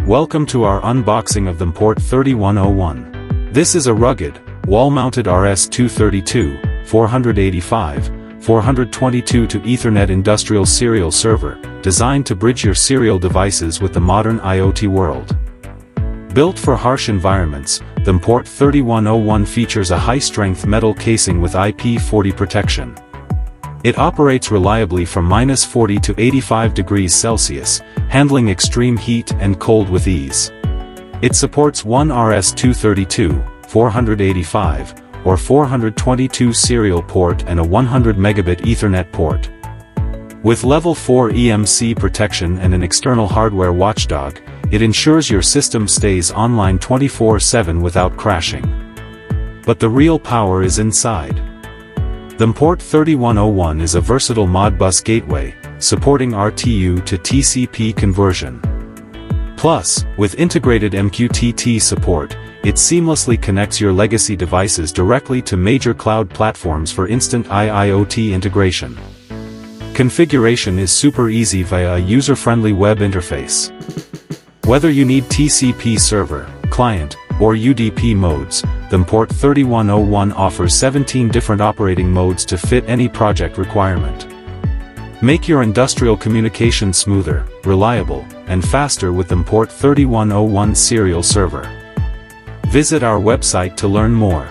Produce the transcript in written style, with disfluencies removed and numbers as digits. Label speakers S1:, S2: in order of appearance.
S1: Welcome to our unboxing of the Mport3101. This is a rugged, wall-mounted RS232, 485, 422 to Ethernet industrial serial server, designed to bridge your serial devices with the modern IoT world. Built for harsh environments, the Mport3101 features a high-strength metal casing with IP40 protection. It operates reliably from -40 to 85 degrees Celsius, handling extreme heat and cold with ease. It supports one RS232, 485, or 422 serial port and a 100 megabit Ethernet port. With Level 4 EMC protection and an external hardware watchdog, it ensures your system stays online 24/7 without crashing. But the real power is inside. The Mport3101 is a versatile Modbus gateway, supporting RTU to TCP conversion. Plus, with integrated MQTT support, it seamlessly connects your legacy devices directly to major cloud platforms for instant IoT integration. Configuration is super easy via a user-friendly web interface. Whether you need TCP Server, client, or UDP modes, the Mport3101 offers 17 different operating modes to fit any project requirement. Make your industrial communication smoother, reliable, and faster with the Mport3101 serial server. Visit our website to learn more.